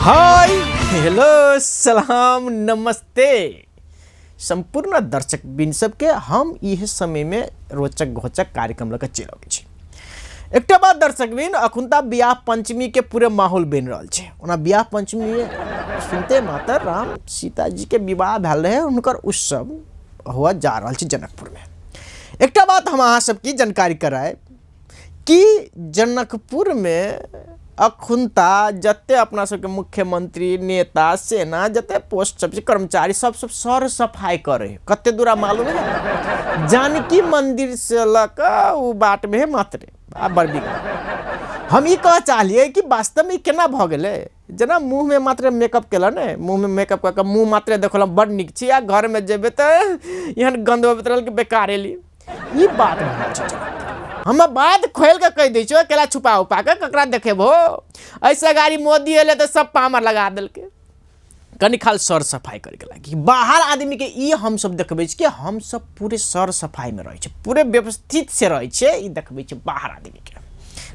Hi hello सलाम नमस्ते संपूर्ण दर्शक बिन सबके हम यह समय में रोचक घोचक कार्यक्रम लग चल आबै छी। एकटा बात दर्शक बिन अखुनता बियाह पंचमी के पूरे माहौल बन रहा है। ओना बियाह पंचमी सुनते मात्र राम सीता जी के विवाह भेल रहे, उनकर उत्सव हुआ जा रहा है जनकपुर में। एकटा बात हम अहाँ सबकी जानकारी कराए कि जनकपुर में अखुनता जते अपना सबके मुख्यमंत्री नेता सेना जते पोस्ट सब कर्मचारी सब सर सफाई करे कते दूरा मालूम है। जानकी मंदिर से लक उ बाट में मात्र बड़बी हम ई कह चाहलिए कि वास्तव में केना भ गेले। जना मुंह में मात्र मेकअप केला ने, मुंह में मेकअप करके मुंह मात्र देखल बड़ निक छी, आ घर में जेबे त एहन गंध अबैत रहल कि बेकार एली। ई बात भऽ छै। हम बात खोल के कह दी छो, केला छुपा उपा के ककरा देखेबो। ऐसे गाड़ी मोदी एले तो सब पामर लगा दिल के कनी खाल सर सफाई करके लगी। बाहर आदमी के ई हम सब देखबे कि हम सब पूरे सर सफाई में रहे छे, पूरे व्यवस्थित से रहे छे। ई देखबे छे बाहर आदमी के,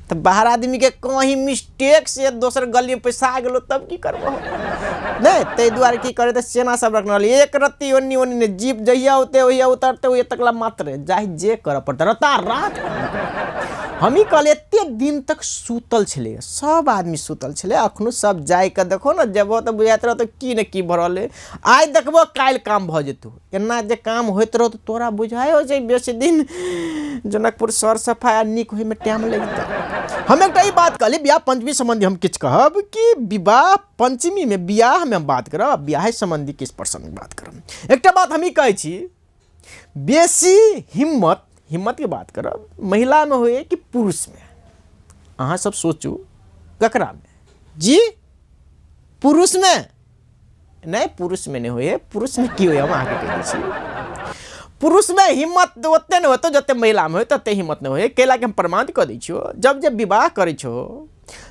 तो बाहर आदमी के कहीं मिस्टेक से दोसर गली में पैसा गेलो तब की करबो नहीं। ते दुआरे की करे, सेना सब रखना एक रत्ती ओन्नी ओन्नी ने जीप जहिया होते वहिया उतरते हुए तकला मात्र जाहि जे कर पड़ता रता रात। हम ही कहले एते दिन तक सुतल छले, सब आदमी सुतल छले। अखनो सब जाय के देखो ना, जेबो तो बुझाइत रहो तो की ने की भरल है। आइ देखबो काल काम भ जेतौ। एना जे काम होइत रहो तो तोरा बुझायो जे बेसी दिन जनकपुर सर सफाई निक होय में टाइम लगते। हम एकटा ई बात कहली बियाह पंचमी संबंधी हम किछ कहब कि विवाह पंचमी में बियाह में हम बात करब, बियाह संबंधी किस प्रसंग में बात करब। एकटा बात हम ही कहै छी, बेसी हिम्मत की बात करब महिला में होए कि पुरुष में। अहाँ सब सोचू ककरा में जी? पुरुष में नहीं, पुरुष में नहीं होए। पुरुष में की होए हम आगे कह दै छी। पुरुष में हिम्मत ओते नहीं होते जते महिला में हो, तते हिम्मत नहीं होए। केला के हम प्रमाण कर दै छियो। जब जब विवाह करे छो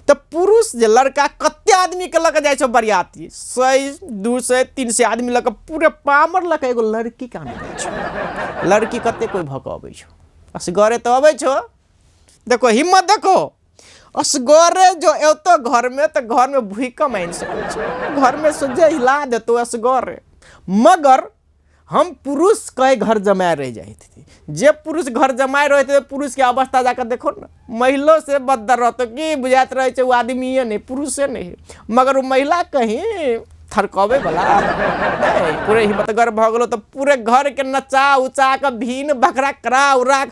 तो पुरुष जे लड़का कते आदमी के लग जाए छो बरियाती, 100 200 300 आदमी लग पूरे पामर लग एगो लड़की का आने छो। लड़की कते कोई भक अबै छो, असगरे तो अबै छो। देखो हिम्मत देखो, असगरे जो एतो घर में तो घर में भूकंप आइन सकै छो, घर में सोझे हिला देतो असगरे। मगर हम पुरुष कहे घर जमाए रह जाए थे। जे पुरुष घर जमाए रहे थे पुरुष के अवस्था जाकर देखो ना, महिला से बदतर रहते कि बुझात रहे छे वो आदमी नहीं पुरुषे नहीं। मगर वो महिला कहीं थरकबे वाला नहीं, पूरे हिम्मतगर भ गेलो तो पूरे घर के नचा उचा के भीन बकरा करा उरा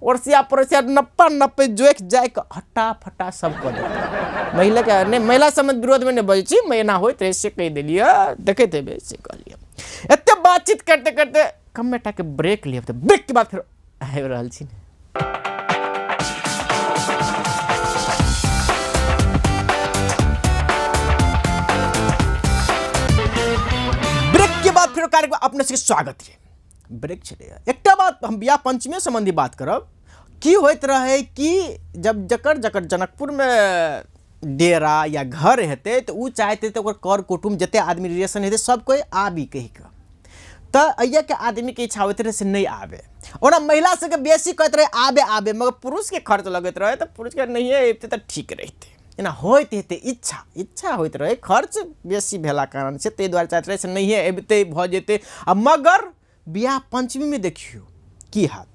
ओरसिया परोसिया नप्पा नप्पे जोख जाए के हट्टा फटा सब कर दे। महिला के नहीं, महिला समझ विरोध में नहीं बजे छी, मैं ना होय त से कह देलिए देखे थे से कहलिए। एते बातचीत करते करते कमेटा के ब्रेक लिए, तो ब्रेक के बाद फिर आबि रहल छी। ब्रेक के बाद फिर कार्यक्रम अपने से स्वागत है। ब्रेक चले एकटा बात हम बियाह पंचमी संबंधी बात करब। की होइत रहे कि जब जकर जकर जनकपुर में डेरा या घर हेते तो उ चाहते तो कर कुटुम्ब जते आदमी रिलेशन हेते सब कोई आबी कह के, तो अइया के आदमी के इच्छा होते रहे से नहीं आवे। और महिला से के बेसी कहते रहे आबे आबे, मगर पुरुष के खर्च लगत रहे तो पुरुष के नहीं अबते तो ठीक रहते। एना होते हेते इच्छा होइत रहे, खर्च बेसी भेला कारण से ते द्वारा चाहते रहे से नहीं अबते भ जेते। मगर बियाह पंचमी में देखियो की हाथ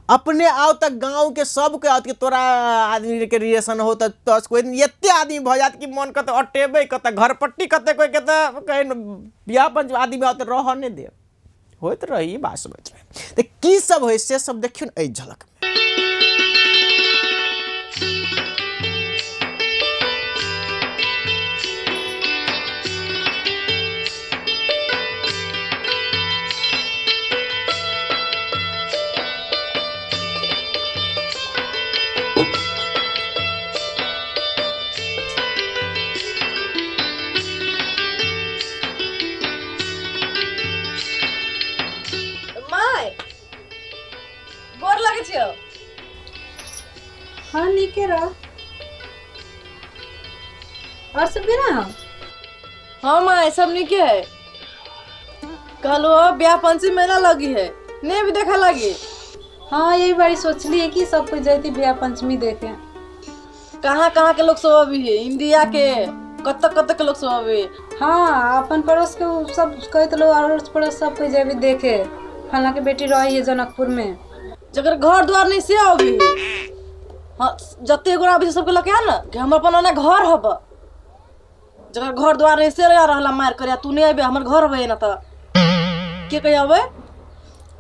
अपने आओ तक गांव के सब के आओ कि तोरा आदमी के रिलेशन हो तो कोई एते आदमी भ जात कि मन कते अटेबे कते घर पट्टी कते कोई कते कहीं बियाह पंचमी आदमी आओ तो रह नहीं दे होइत रही बात समझ रहे। तो की सब हो से सब देखियो न झलक में। हाँ नीके रह और सब ना। हाँ माँ सब नीके है। कहलो ब्याह पंचमी मेला लगी है, नहीं भी देखा लगी। हाँ यही बारी सोचली है कि सब कुछ जाती ब्याह पंचमी देखे। कहाँ कहाँ के लोग सब अभी है, इंडिया के कत के लोग सब आवे। हाँ अपन पड़ोस के उ सब कहते लोग अड़ोस पड़ोस सब कोई जेबी देखे फला के बेटी रही है जनकपुर में। जगर घर द्वार नहीं से आवे। हाँ जते गोरा आवे सबके लगे है ना कि हम अपन ओने घर हब। जगर घर द्वार नहीं से रहला मार कर तू नहीं आबे हमर घर हवे ना त के कह आवे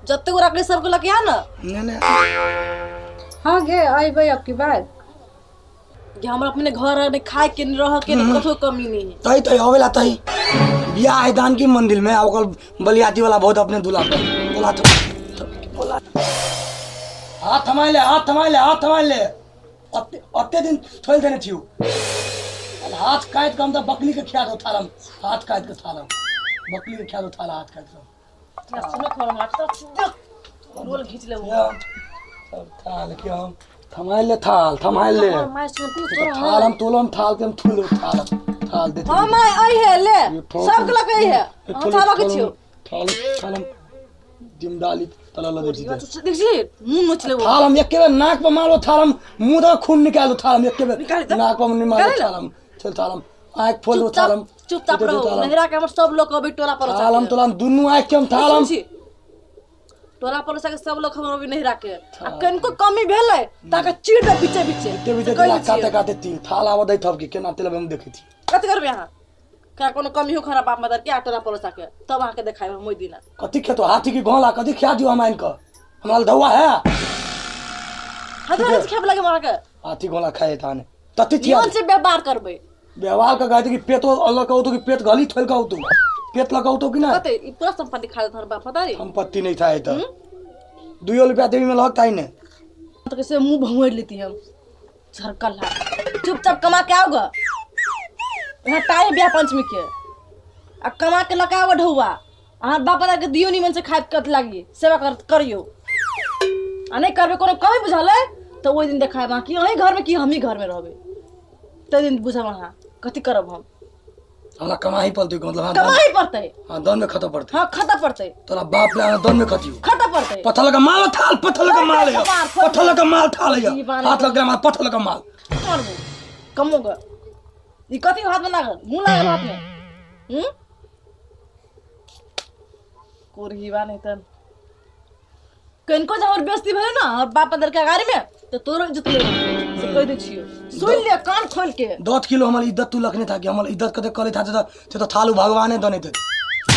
जते गोरा के सबके लगे है ना। नहीं हाँ गे अबे अब की बात कि हमरा अपने घर में खाए के रह के कथो कमी नहीं है। तई तई होवेला तई बियाह है दान की मंदिर में ओकर बलियाती वाला बहुत अपने दूल्हा पे बोला तो बोला हाथ थमाई ले अत्ते दिन छोड़ देने थियो हाथ काट के हम तो बकरी के खिया दो थालम हाथ काट के थालम बकरी के खिया दो थाला हाथ काट के सुनो खोल मार तो बोल खींच ले वो थाल के हम थमाई ले थमाई ले मार सुन तू तो थाल हम तोलम थाल के हम थुलो थाल दे हां माय आई है ले सब के लगे है हम थाला के छियो थालम जिमदाली तला लगे छी देखी मुंह नोचले वो थाल हम एक के नाक पे मारो थाल हम मुंह से खून निकालो थाल हम एक के नाक पे नहीं मारो थाल हम चल थाल हम आंख खोल दो थाल हम चुपचाप रहो नहरा के हम सब लोग अभी टोला पर थाल हम तोला दुनु आंख के हम थाल हम टोला पर के सब लोग खबर अभी नहीं रखे अब कनको कमी भेले ताके चीड़ दे पीछे ते भी काटे काटे तिल थाल आवा दई थप के केना तेल हम देखी थी कत करबे यहां का कोनो कमी हो खराब बाप मदर के टोला पर के तब आके देखाई हम मोई दिना कथि खेतो हाथी की गोला कथि खिया दियो हम इनका हमरा धौआ है हदर खेब लगे मार के हाथी गोला खाए थाने तथि थिया नियम से व्यवहार करबे व्यवहार का गाय की पेटो अलग कहू तो कि पेट गली थल कहू तो पेट लगाऊ तो कि ना कते ई पूरा संपत्ति खा दे बाप पता है संपत्ति नहीं था तो 2 रुपया देवी में लगता ही ने तो कैसे मुंह भंगोड़ लेती हम झरकल है चुपचाप कमा के आओगा यहाँ टाइम ब्याह पंचमी के आ कमा के लगा आओ ढौआ अहाँ बाप दादा के दियो निमन से खाए कत लागी सेवा करियो आ नहीं करबे कोनो कमी बुझल है तो ओई दिन देखाए बाकी अहीं घर में की हम ही घर में रहबे ते दिन बुझब अहाँ कथी करब हम हमरा कमाई पड़ते मतलब कमाई पड़ते हां दन में खता पड़ते हाँ खाता पड़ते तोरा बाप ले दन में खतियो खाता पड़ते पत्थर का माल थाल पत्थर का माल है पत्थर का माल थाल है हाथ लग गया माल पत्थर का माल करबो कमोगा ई कथी हाथ में लागल मुंह लागल हाथ में कोरही बा नहीं तन कनको जब बेइज्जती भेले ना और बाप अंदर के गाड़ी में तो तोरो इज्जत ले से कह दे छियो सुन ले कान खोल के 10 किलो हमारी इज्जत तू लखने था कि हमारी इज्जत कते करे था तो थालू भगवाने दने थे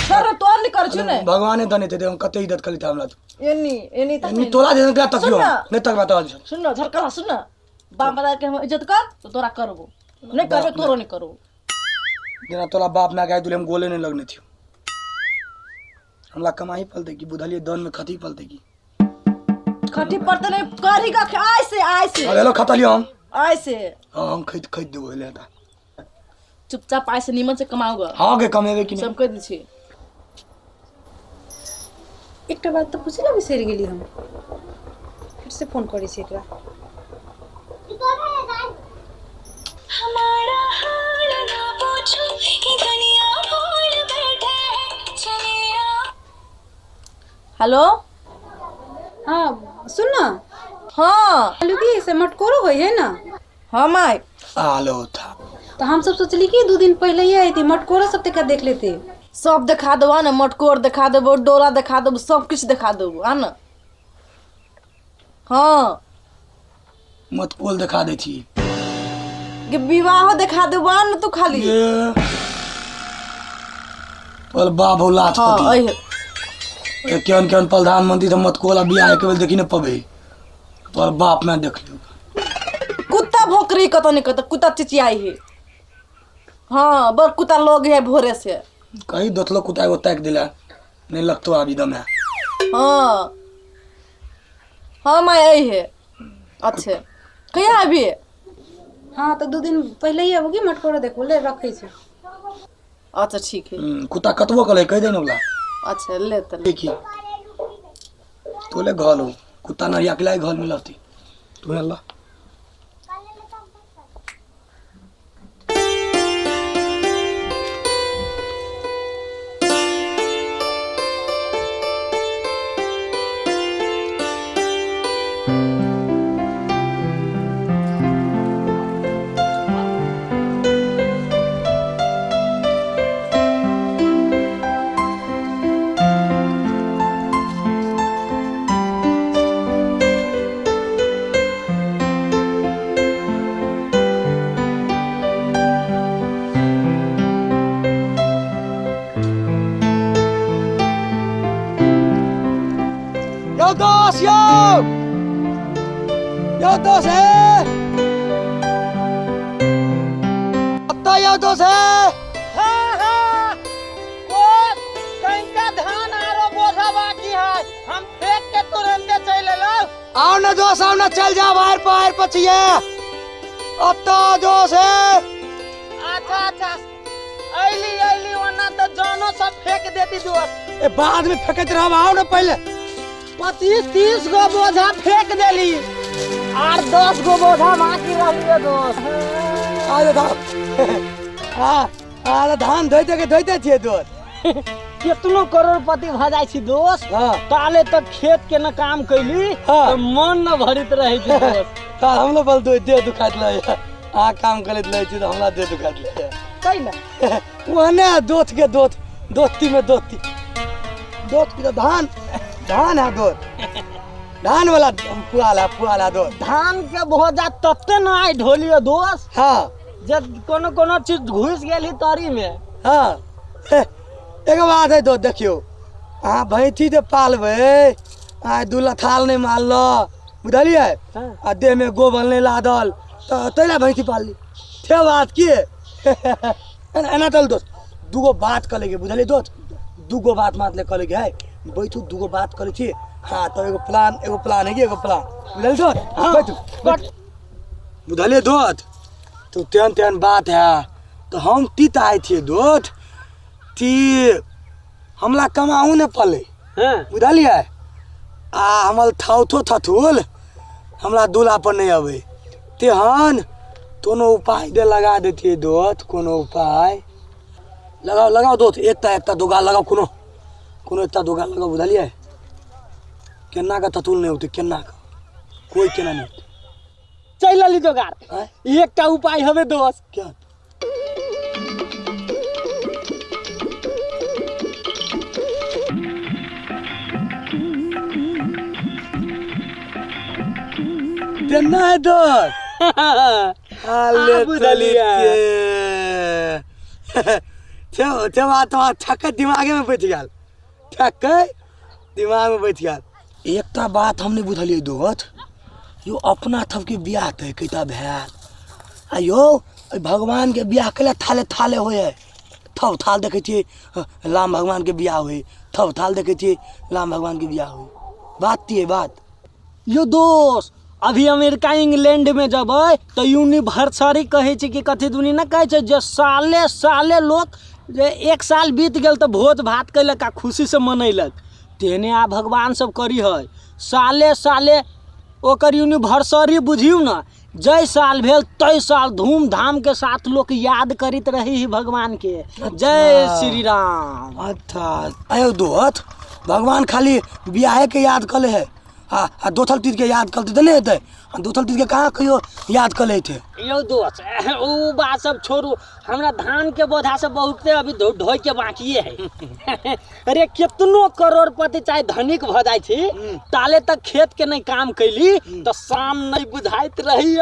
सर तोर नहीं कर छु ने भगवाने दने थे हम कते इज्जत करी था हमरा तो एनी तक नहीं तोला दे का तकियो नहीं तक बात आज सुन ना झरकला सुन ना बाप अंदर के हम इज्जत कर तो तोरा करबो नहीं करबे तोरो नहीं करबो जेना तोला बाप ना गाय दुले हम गोले नहीं लगने थी हमरा कमाई पलते की बुधलिए दन में खती पलते की खटी पड़ते नहीं करी का आय से अरे लो खतलियो हम आय से हम खरीद देबो लेता चुपचाप आय से निमन से कमाऊगा हां के कमेबे कि सब कह दी छी एकटा बात तो पूछे ना बिसर गेली हम फिर से फोन करी छी एकरा हमारा हाल ना पूछो कि दुनिया भूल बैठे चलिया। हेलो हाँ सुन ना हाँ लुकी से मटकोरो होई है ना। हाँ माई आलो था तो हम सब सोचली कि 2 दिन पहले ही आई थी मटकोरो सब तक देख लेते सब दिखा दो ना मटकोर दिखा देबो डोरा दिखा देबो सब कुछ दिखा देबो आ ना। हाँ मत पोल दिखा दे थी कि विवाह दिखा देबो आ ना तू खाली ये पल बाबू लाच हाँ पति केन केन प्रधानमंत्री तो मत कोला बियाह के बेल देखी न पबे तोर बाप में देख लियो कुत्ता भोकरी कत नहीं कत कुत्ता चिचियाई है। हाँ बर कुत्ता लोग है भोरे से कहीं दोतलो कुत्ता को तक दिला नहीं लगतो अभी दम है हाँ हाँ मैं यही है अच्छे कहिया अभी हाँ तो 2 दिन पहले ही होगी मटकोरो देखो ले रखे छी। अच्छा ठीक है कुत्ता कतबो कले कह देन बोला अच्छा ले तो देखी तोले घालो कुत्ता ना अकेला घर में लती तू अल्लाह दोस्त यो दोस्त है अत्ता यो दोस्त है आओ ना दोस्त आओ ना चल जा बाहर बाहर पचिए अब तो दोस्त है अच्छा ऐली वरना तो जानो सब फेंक देती दोस्त। ए बाद में फेंकत रहो आओ ना पहले 25-30 गो बोझा फेंक देली और 10 गो बोझा बाकी रह दोस्त। आ जा आ धान धोते छिए दोस्त कितनो करोड़पति भ जाय छी दोस्त ताले तक खेत के न काम कैली तो मन न भरित रहे छी दोस्त। का हम लोग बल दे दुखात ले आ काम करत ले छी तो हमरा दे दुखात ले कैला वने दोस्ती में दोस्त की तो धान है दोस्त धान वाला पुआला दोस्त धान के बोझा तत्ते न आई ढोलियो दोस्त। हां जब कोनो चीज घुस गेली तरी में। हां एक बात है तो देखियो आ भैंसी तो पालबे आ दूल्हा थाल नहीं मारलो बुझलिए आ देह में गोबर नहीं लादल तो तैला भैंसी पाल ली थे बात की एना चल दोस्त दूगो बात कर लेगे बुझलिए दोस्त दूगो बात मात ले कर लेगे है बैठू दूगो बात करे छी। हाँ तो एगो प्लान है कि एगो प्लान बुझलिए दोस्त हाँ बैठू बुझलिए दोस्त तो तेन बात है तो हम तीत आए थे दोस्त ती हमला कमाऊ ने पले बुझलिए आ हमल थथुल हमला दूल्हा पर नहीं अबे तेहन कोनो उपाय दे लगा देती दोस्त कोनो उपाय लगाओ दोस्त एकता दोगा लगाओ कोनो एकता दोगा लगाओ बुझलिए केना का थथुल नहीं होते केना का कोई केना नहीं होते चल ली जोगार एकटा उपाय हवे दोस्त। क्या केना है दोस्त हाले बुझलिए ते बात ठक दिमागे में बैठ गेल ठक दिमाग में बैठ गेल एकटा बात हम नहीं बुझलिए दोस्त यो अपना थब के बियाह तय कैता भैल आयो भगवान के बियाह कैला थाले होए थब थाल देखे छी राम भगवान के बियाह हुई थब थाल देखे छी राम भगवान के बियाह हुई बात तीये बात यो दोस्त अभी अमेरिका इंग्लैंड में जबै तो यूनिवर्सरी कहे छी कि कथी दुनी न कहे छै जे साले लोग जे एक साल बीत गेल तो भोज भात कैलक आ खुशी से मनैलक तेने आ भगवान सब करी है साले ओकर यूनिवर्सरी बुझियो न जय साल भेल तय साल धूमधाम के साथ लोग याद करित रही भगवान के। जय श्री राम। अच्छा आयो दोस्त भगवान खाली बियाह के याद कले है आ दोथल तीज के याद करते नहीं हेते दोथल तीज के कहाँ कहियो याद कर लेते यो दोस्त उ बात सब छोड़ू हमरा धान के बोझा से बहुते अभी ढोई के बाकी है। अरे कितनो करोड़पति चाहे धनिक भ जाय छी ताले तक खेत के नहीं काम कैली तो शाम नहीं बुझाइत रही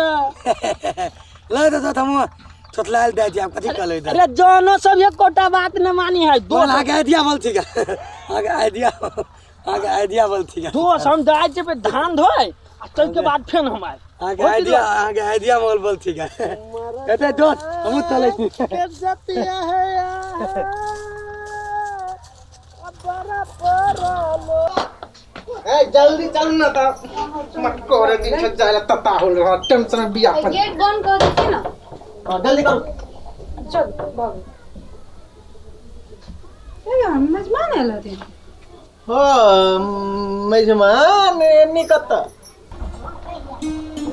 ले तो हम छोटलाल दे दिया कथि कर ले अरे जानो सब एक कोटा बात न मानी है बोल आगे आइडिया बोल ठीक है आगे आइडिया बोल ठीक है दोस्त हम जाय छै पे धान धोए चल के बाद फिर हम आगे आइडिया बोल ठीक है कहते दोस्त हम चले छी जतिया है यार बड़ा परलो ए जल्दी चल ना ता मत करे दिन से जायला तता होल रहा टेंशन बिया पर गेट बंद कर दीजिए ना। जल्दी करो चल भाग ए यार मेजबान आला थे हो मेजबान निकत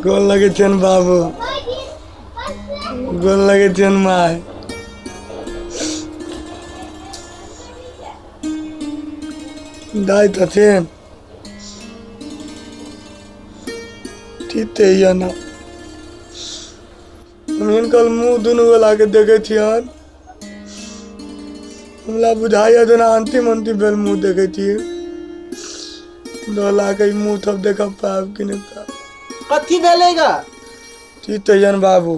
गोल लगे चन बाबू गोल लगे चन माय दाई तथेन ठीते या ना हम इनकल मुंह दुनू वाला के देखे छियन हमला बुझाइए जेना अंतिम बेल मुंह देखे छियै डोला के मुंह थब देख पाब कि नहीं पाब कथी भेलेगा ठीते जन बाबू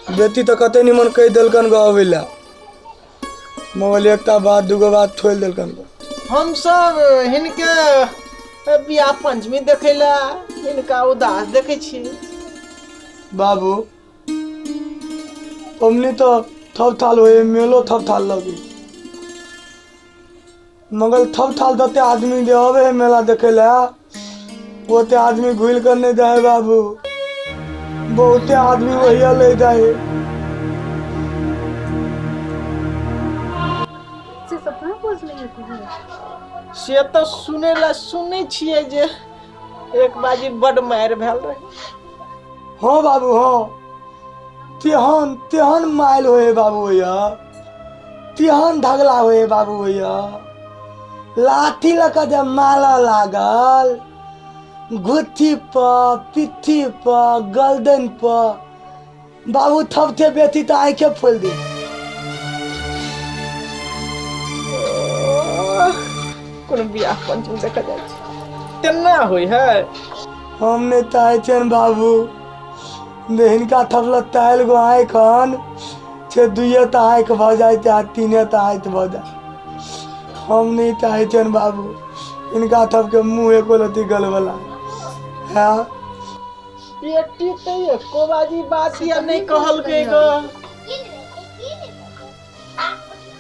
बेटी तो कते निमन कह दिलकन गवे ला मोबाइल एकटा बात दूगो बात छोड़ दिलकन हम सब हिनके बियाह पंचमी देखे ला हिनका उदास देखे छी। बाबू हमने तो थप थाल हुए मेलो थप थाल लगी मगर थप थाल दते आदमी दे आवे है मेला देखे ला ओते आदमी घुल कर नहीं जाए बाबू बहुते आदमी वही ले जाए। से सपना बोझ नहीं है से तो सुने छिए जे एक बाजी बड़ मार भेल रहे। हाँ बाबू हाँ तेहन तेहन माइल होए बाबू भैया तेहन धगला होए बाबू भैया लाठी लका जब माला लागल गुत्थी पर पिट्ठी पर गर्दन पर बाबू थपथे बेटी तो आंखें खोल दी। कोनो बियाह पंचमी देखा जाए तेना होई है। हमने ताय चन बाबू देहिन का थपला तायल गो आए खान छे दुइये ताय के भ जाए ता तीने ताय त भ जाए। हम नहीं ताय चन बाबू इनका थप के मुंह एको लती गल वाला है। बेटी तो एको बाजी बात या नहीं कहल के गो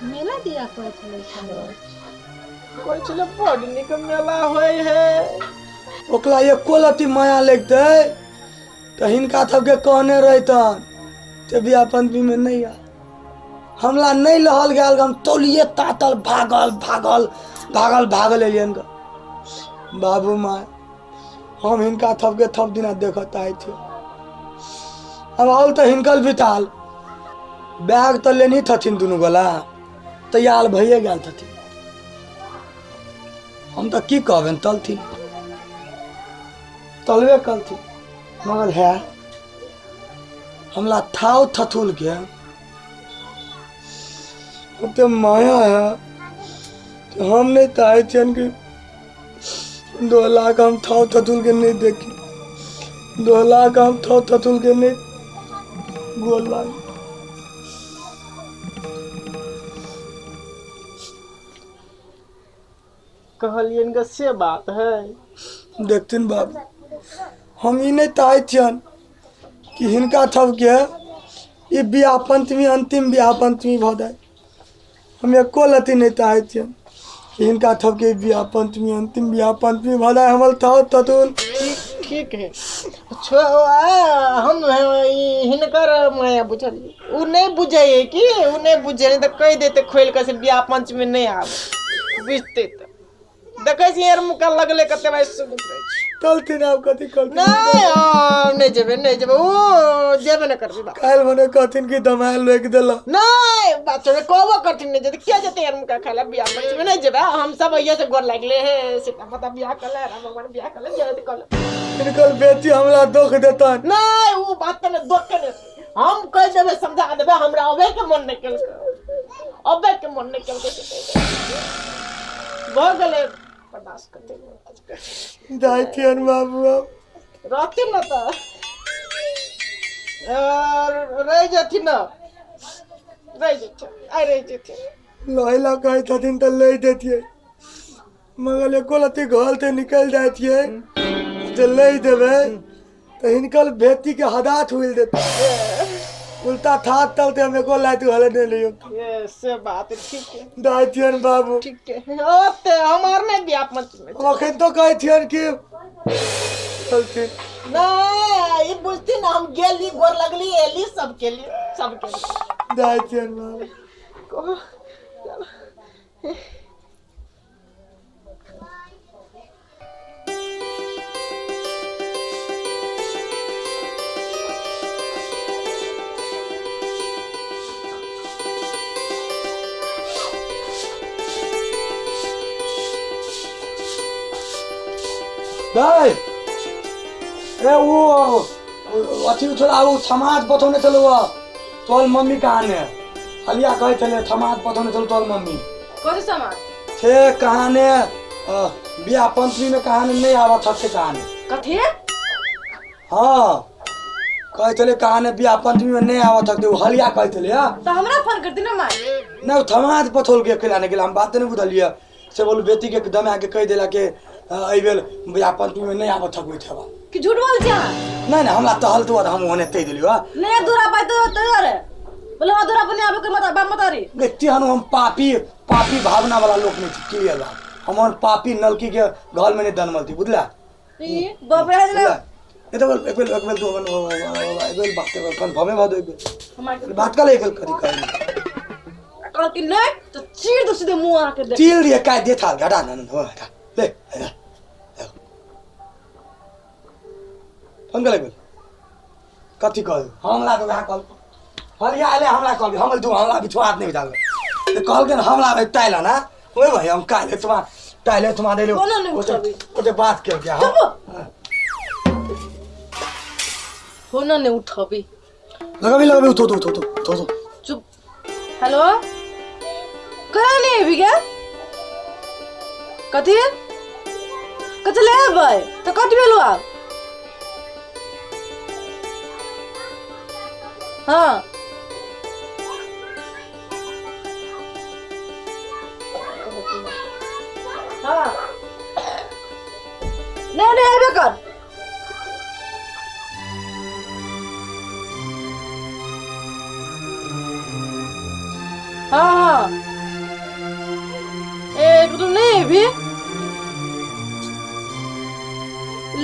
मेला दिया कोई चले कोई चले बड़ निक मेला होय है। ओकला एको लती माया लगते तो हिनका थप के कहने रहतन ते बियाह पंचमी में नहीं आ हमला नहीं लहल गया हम तोलिए तातल भागल भागल भागल भागल एलियन का बाबू माँ हम हिनका थप के थप दिना देखत आए थे। अब आओ तो हिनकल बिताल बैग तो लेनी थथिन दुनू गोला तैयार भइए गल थथिन हम तो की कहबेन तलथिन तलबे कलथिन मगर है हमला थाव थथुल के तो माया है तो हम नहीं ताए चन के 2 लाख हम थाव थथुल के नहीं देखी 2 लाख हम थाव थथुल के नहीं गोल लाग कहलियन का से बात है। देखथिन बाबू हम ई नहीं ताए चन कि हिनका थप के ई बियाह पंचमी अंतिम बियाह पंचमी भ जाए हम एको लती नहीं ताए चन कि हिनका थप के बियाह पंचमी अंतिम बियाह पंचमी भ जाए हमल थाव थथुल। ठीक है हम हिनकर माया बुझल उ नहीं बुझे कि उ नहीं बुझे नहीं तो कह देते खोल के से बियाह पंचमी नहीं आवे बुझते तो देखे छी यार मुका लगले कते भाई सुनत रहे छी कलथिन आप कथी कलथिन नहीं जेबे ओ जेबे न करबी बात काल मने कहथिन कि दमाल लेके देला नहीं बात छोड़े कहबो करथिन नहीं जते क्या जते यार मुका खाला बियाह पंचमी नहीं जेबे हम सब भैया से गोर लागले है सीता माता बियाह करले राम भगवान बियाह करले जेबे कल इनकल बेटी हमला दुख देतन नहीं वो बात तो नहीं दुख के हम कह देबे समझा देबे हमरा अबे के मन नहीं केल भ गेले बर्दाश्त करते जाइथियन बाबू अब रहते न तो रह जाती न रह जेते लैला कहे छथिन त ले देतिए मगर एको लती घर से निकल जाइतिए जे ले देबे तो हिनकल बेटी के हदात हुइल देते उल्टा थात तलते हम एको लाइट हले नहीं लियो ये से बात ठीक है जाइथियन बाबू ठीक है ओते हमार नहीं बियाह पंचमी अखन तो कहथियन कि चलथिन नहीं ये बुझती ना हम गेली गोर लगली एली सबके लिए जाइथियन बाबू दाई ए वो अथी छोड़ा वो समाज पठौने चलो तोल मम्मी कहाँ ने हलिया कहे चले समाज पठौने चलो तोल मम्मी कौन सा समाज थे कहाँ ने बियाह पंचमी में कहाँ ने नहीं आवा छत से कहाँ ने कथे हाँ कहे चले कहाँ ने बियाह पंचमी में नहीं आवा सकते वो हलिया कहे चले तो हमरा फोन करती ना माई नहीं समाज पठौल के खिलाने के लिए हम बात नहीं बुझलिए से बोलू बेटी के दम आके कह देला के एहि बेर बियाह पंचमी में नहीं आबऽ थकबै थेबा कि झूठ बोल जा नहीं नहीं हमरा टहल तो हम ओने तै देलियो नहीं दूरा पाई तो रे बोले वहाँ दूरा पर नहीं आवे के मत रे देखती हम पापी भावना वाला लोग नहीं क्लियर बा हमर पापी नलकी के घर में नहीं दनमलती बुझला बाप रे ये तो एक बेर तो एक बेर बात कर भमे भादो एक बेर बात कर एक बेर करी कल कि नहीं तो चीर दो सीधे मुंह आके दे चील दिए का दे थाल घटा न हो हटा ले फोन कर एक बेर कथी कह हमला तो कल हलिया आले हमला कल हम दू हमला बिछवा हाथ नहीं बिछा तो कल के हमला में टाइला ना ओए भाई हम काले तुम्हारे ले ओते बात कर क्या फोन नहीं उठाबी लगा उठो चुप हेलो करा नहीं अभी क्या कथी ले भाई तो कथी भेलो आप हाँ हाँ नहीं आबे कर हाँ तो नहीं भी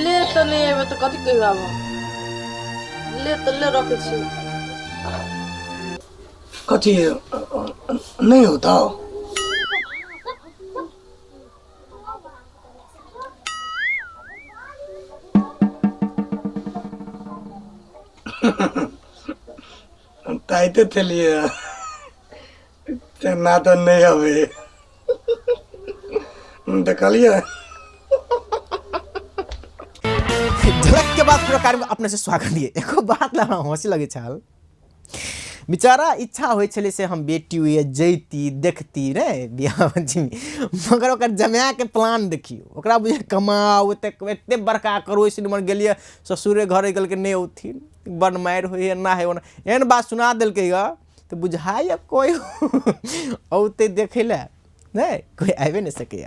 ले तो नहीं है तो कथी कहू आब ले तो ले रखे छी कथी नहीं होता ताइते चलिए ना तो नहीं हवे देखलिए झलक के बाद पूरा कार्यक्रम अपने से स्वागत दिए एको बात ला हंसी लगे छल बेचारा इच्छा होइ छले से हम बेटी हुए जैती देखती रे बियाह पंचमी मगर ओकर जमाए के प्लान देखियो ओकरा बुझे कमाओ एते बड़का करो इस मन गेलिए ससुरे घर गल के नहीं औथिन बड़ मार होई ना है ओना एहन बात सुना देलकै ग तो बुझाइए कोई औते देखे ला नहीं कोई आबे नहीं सके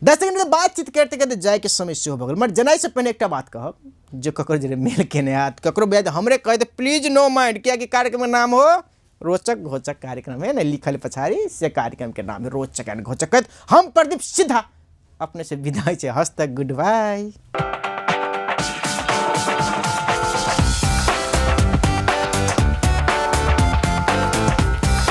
दस सेकंड बातचीत करते करते जाए के समय से हो गल मगर जनाई से पहले एक बात कहब जो ककरो जरे मेल केने हाथ ककरो बेद हमरे कह दे प्लीज नो माइंड क्या कि कार्यक्रम का नाम हो रोचक घोचक कार्यक्रम है ना लिखल पछाड़ी से कार्यक्रम के नाम है रोचक एंड घोचक हम प्रदीप सीधा अपने से विदाई से हस्त गुड बाय।